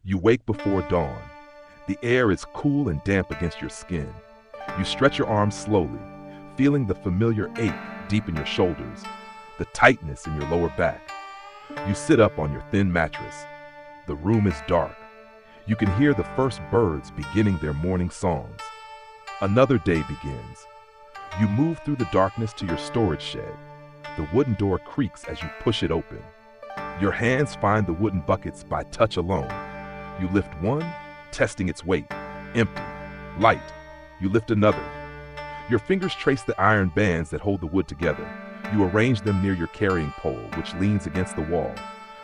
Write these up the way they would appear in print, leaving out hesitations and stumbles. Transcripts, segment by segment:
You wake before dawn. The air is cool and damp against your skin. You stretch your arms slowly, feeling the familiar ache deep in your shoulders, the tightness in your lower back. You sit up on your thin mattress. The room is dark. You can hear the first birds beginning their morning songs. Another day begins. You move through the darkness to your storage shed. The wooden door creaks as you push it open. Your hands find the wooden buckets by touch alone. You lift one, testing its weight. Empty. Light. You lift another. Your fingers trace the iron bands that hold the wood together. You arrange them near your carrying pole, which leans against the wall.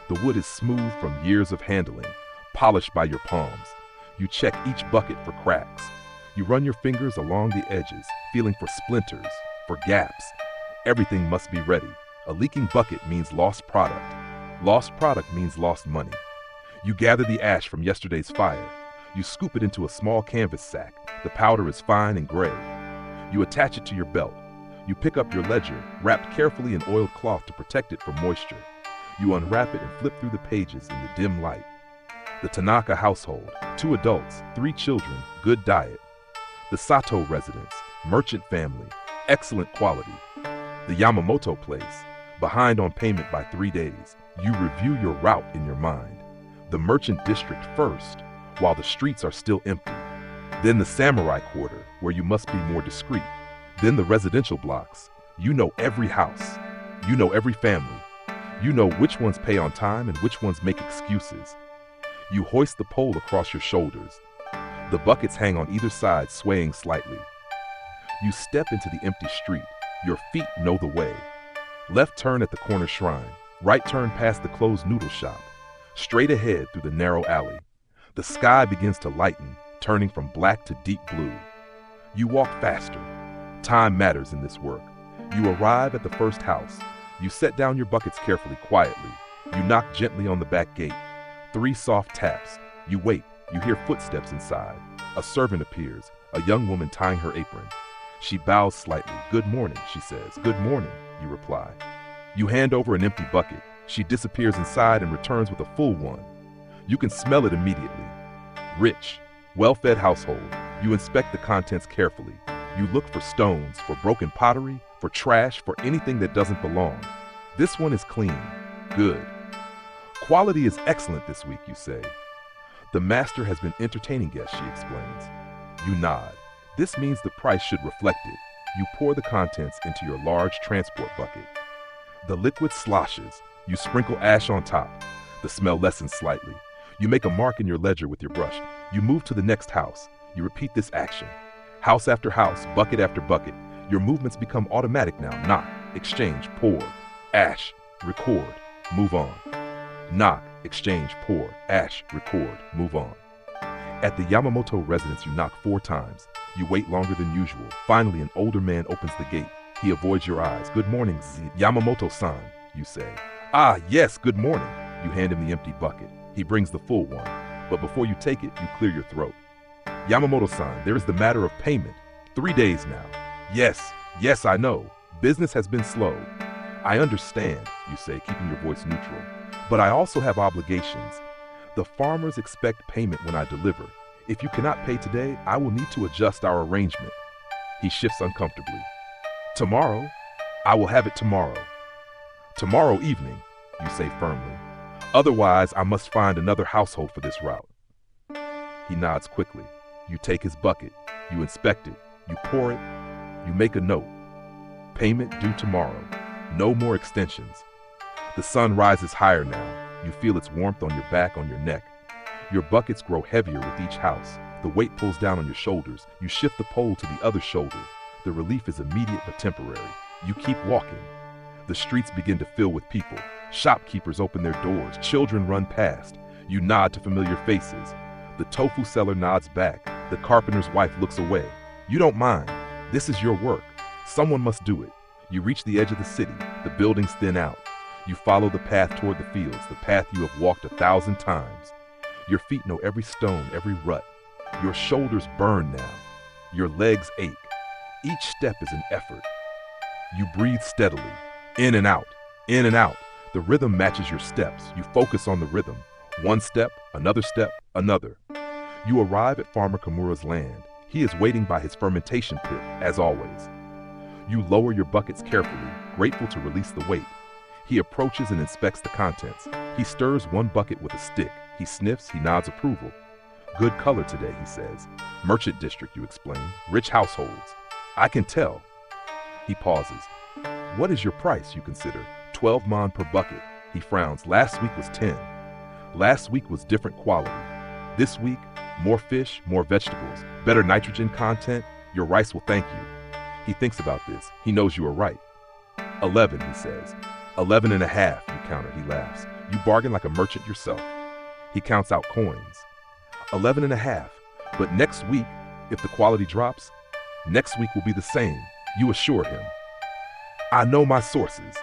The wood is smooth from years of handling, polished by your palms. You check each bucket for cracks. You run your fingers along the edges, feeling for splinters, for gaps. Everything must be ready. A leaking bucket means lost product. Lost product means lost money. You gather the ash from yesterday's fire. You scoop it into a small canvas sack. The powder is fine and gray. You attach it to your belt. You pick up your ledger, wrapped carefully in oiled cloth to protect it from moisture. You unwrap it and flip through the pages in the dim light. The Tanaka household, 2 adults, 3 children, good diet. The Sato residence, merchant family, excellent quality. The Yamamoto place, behind on payment by 3 days. You review your route in your mind. The merchant district first, while the streets are still empty. Then the samurai quarter, where you must be more discreet. Then the residential blocks. You know every house. You know every family. You know which ones pay on time and which ones make excuses. You hoist the pole across your shoulders. The buckets hang on either side, swaying slightly. You step into the empty street. Your feet know the way. Left turn at the corner shrine. Right turn past the closed noodle shop. Straight ahead through the narrow alley. The sky begins to lighten, turning from black to deep blue. You walk faster. Time matters in this work. You arrive at the first house. You set down your buckets carefully, quietly. You knock gently on the back gate. 3 soft taps. You wait. You hear footsteps inside. A servant appears, a young woman tying her apron. She bows slightly. "Good morning," she says. "Good morning," you reply. You hand over an empty bucket. She disappears inside and returns with a full one. You can smell it immediately. Rich, well-fed household. You inspect the contents carefully. You look for stones, for broken pottery, for trash, for anything that doesn't belong. This one is clean. Good. Quality is excellent this week, you say. The master has been entertaining guests, she explains. You nod. This means the price should reflect it. You pour the contents into your large transport bucket. The liquid sloshes. You sprinkle ash on top. The smell lessens slightly. You make a mark in your ledger with your brush. You move to the next house. You repeat this action. House after house, bucket after bucket. Your movements become automatic now. Knock, exchange, pour, ash, record, move on. Knock, exchange, pour, ash, record, move on. At the Yamamoto residence, you knock 4 times. You wait longer than usual. Finally, an older man opens the gate. He avoids your eyes. "Good morning, Yamamoto-san," you say. "Ah, yes, good morning." You hand him the empty bucket. He brings the full one. But before you take it, you clear your throat. "Yamamoto-san, there is the matter of payment. 3 days now." Yes, I know. Business has been slow." "I understand," you say, keeping your voice neutral. "But I also have obligations. The farmers expect payment when I deliver. If you cannot pay today, I will need to adjust our arrangement." He shifts uncomfortably. "Tomorrow? I will have it tomorrow." "Tomorrow evening," you say firmly. "Otherwise, I must find another household for this route." He nods quickly. You take his bucket. You inspect it. You pour it. You make a note. Payment due tomorrow. No more extensions. The sun rises higher now. You feel its warmth on your back, on your neck. Your buckets grow heavier with each house. The weight pulls down on your shoulders. You shift the pole to the other shoulder. The relief is immediate but temporary. You keep walking. The streets begin to fill with people. Shopkeepers open their doors. Children run past. You nod to familiar faces. The tofu seller nods back. The carpenter's wife looks away. You don't mind. This is your work. Someone must do it. You reach the edge of the city. The buildings thin out. You follow the path toward the fields, the path you have walked 1,000 times. Your feet know every stone, every rut. Your shoulders burn now. Your legs ache. Each step is an effort. You breathe steadily. In and out. In and out. The rhythm matches your steps. You focus on the rhythm. One step, another step, Another. You arrive at Farmer Kimura's land. He is waiting by his fermentation pit, as always. You lower your buckets carefully, grateful to release the weight. He approaches and inspects the contents. He stirs one bucket with a stick. He sniffs, he nods approval. Good color today, he says. Merchant district, you explain. Rich households. I can tell. He pauses. What is your price, you consider? 12 mon per bucket. He frowns. Last week was 10. Last week was different quality. This week, more fish, more vegetables, better nitrogen content. Your rice will thank you. He thinks about this. He knows you are right. 11, he says. 11 and a half, you counter. He laughs. You bargain like a merchant yourself. He counts out coins. 11 and a half. But next week, if the quality drops, next week will be the same, you assure him. I know my sources.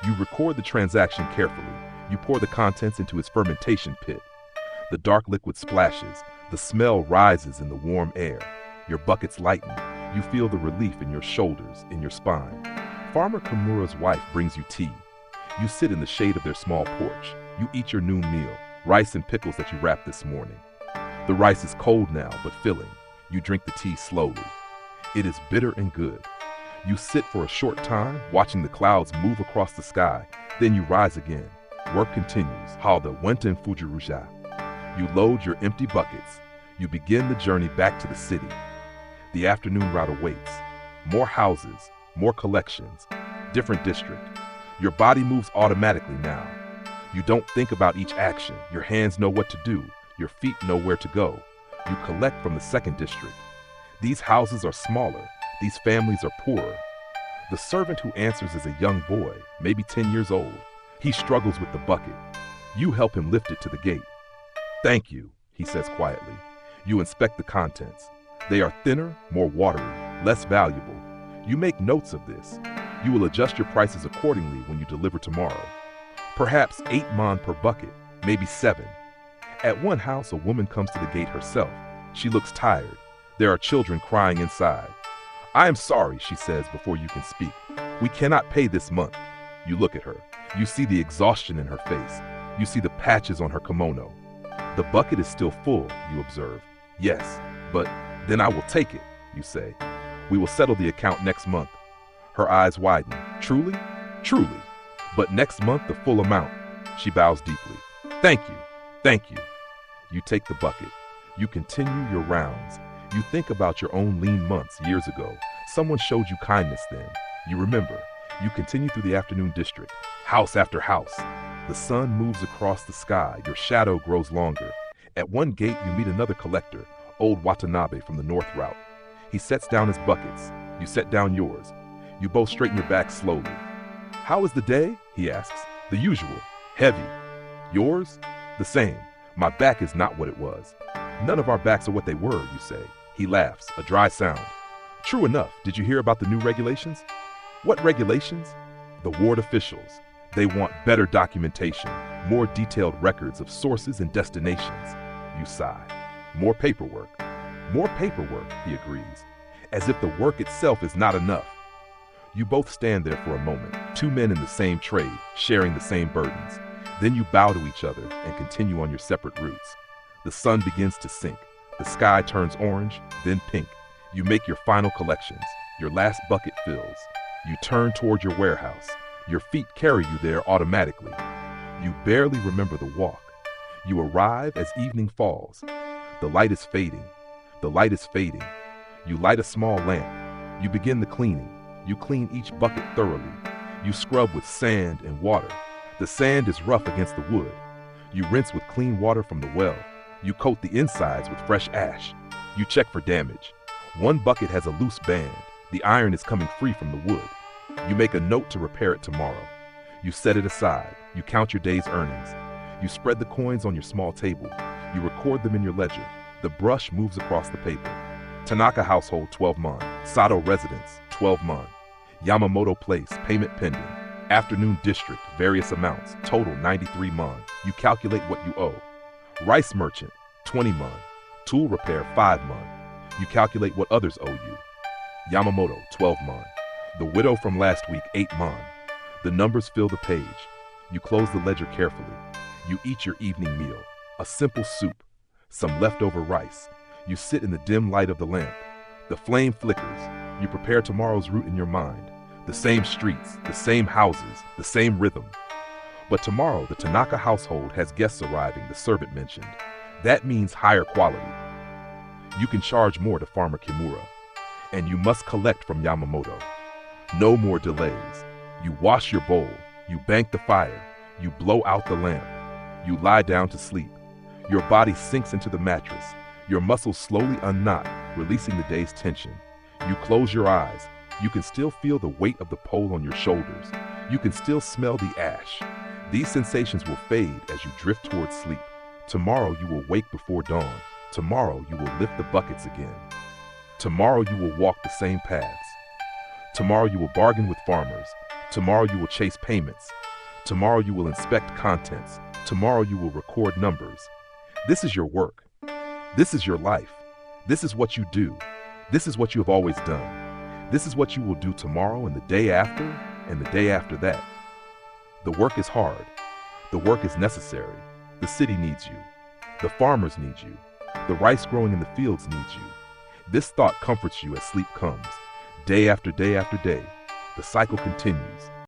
You record the transaction carefully. You pour the contents into his fermentation pit. The dark liquid splashes. The smell rises in the warm air. Your buckets lighten. You feel the relief in your shoulders, in your spine. Farmer Kimura's wife brings you tea. You sit in the shade of their small porch. You eat your noon meal, rice and pickles that you wrapped this morning. The rice is cold now, but filling. You drink the tea slowly. It is bitter and good. You sit for a short time, watching the clouds move across the sky. Then you rise again. Work continues. Halda Wenten Fujiruja. You load your empty buckets. You begin the journey back to the city. The afternoon route awaits. More houses, more collections, different district. Your body moves automatically now. You don't think about each action. Your hands know what to do. Your feet know where to go. You collect from the second district. These houses are smaller. These families are poorer. The servant who answers is a young boy, maybe 10 years old. He struggles with the bucket. You help him lift it to the gate. Thank you, he says quietly. You inspect the contents. They are thinner, more watery, less valuable. You make notes of this. You will adjust your prices accordingly when you deliver tomorrow. Perhaps 8 mon per bucket, maybe 7. At one house, a woman comes to the gate herself. She looks tired. There are children crying inside. I am sorry, she says before you can speak. We cannot pay this month. You look at her. You see the exhaustion in her face. You see the patches on her kimono. The bucket is still full, you observe. Yes, but then I will take it, you say. We will settle the account next month. Her eyes widen. Truly? Truly. But next month, the full amount. She bows deeply. Thank you. Thank you. You take the bucket. You continue your rounds. You think about your own lean months years ago. Someone showed you kindness then. You remember. You continue through the afternoon district, house after house. The sun moves across the sky. Your shadow grows longer. At one gate, you meet another collector, old Watanabe from the north route. He sets down his buckets. You set down yours. You both straighten your backs slowly. How is the day? He asks. The usual. Heavy. Yours? The same. My back is not what it was. None of our backs are what they were, you say. He laughs, a dry sound. True enough. Did you hear about the new regulations? What regulations? The ward officials. They want better documentation, more detailed records of sources and destinations. You sigh. More paperwork. More paperwork, he agrees, as if the work itself is not enough. You both stand there for a moment, two men in the same trade, sharing the same burdens. Then you bow to each other and continue on your separate routes. The sun begins to sink. The sky turns orange, then pink. You make your final collections. Your last bucket fills. You turn toward your warehouse. Your feet carry you there automatically. You barely remember the walk. You arrive as evening falls. The light is fading. The light is fading. You light a small lamp. You begin the cleaning. You clean each bucket thoroughly. You scrub with sand and water. The sand is rough against the wood. You rinse with clean water from the well. You coat the insides with fresh ash. You check for damage. One bucket has a loose band. The iron is coming free from the wood. You make a note to repair it tomorrow. You set it aside. You count your day's earnings. You spread the coins on your small table. You record them in your ledger. The brush moves across the paper. Tanaka household, 12 mon. Sato residence, 12 mon. Yamamoto place, payment pending. Afternoon district, various amounts, total 93 mon. You calculate what you owe. Rice merchant, 20 mon. Tool repair, 5 mon. You calculate what others owe you. Yamamoto, 12 mon. The widow from last week, 8 mon. The numbers fill the page. You close the ledger carefully. You eat your evening meal. A simple soup, some leftover rice. You sit in the dim light of the lamp. The flame flickers. You prepare tomorrow's route in your mind. The same streets, the same houses, the same rhythm. But tomorrow, the Tanaka household has guests arriving, the servant mentioned. That means higher quality. You can charge more to Farmer Kimura. And you must collect from Yamamoto. No more delays. You wash your bowl. You bank the fire. You blow out the lamp. You lie down to sleep. Your body sinks into the mattress. Your muscles slowly unknot, releasing the day's tension. You close your eyes. You can still feel the weight of the pole on your shoulders. You can still smell the ash. These sensations will fade as you drift towards sleep. Tomorrow you will wake before dawn. Tomorrow you will lift the buckets again. Tomorrow you will walk the same paths. Tomorrow you will bargain with farmers. Tomorrow you will chase payments. Tomorrow you will inspect contents. Tomorrow you will record numbers. This is your work. This is your life. This is what you do. This is what you have always done. This is what you will do tomorrow and the day after and the day after that. The work is hard. The work is necessary. The city needs you. The farmers need you. The rice growing in the fields needs you. This thought comforts you as sleep comes. Day after day after day, the cycle continues.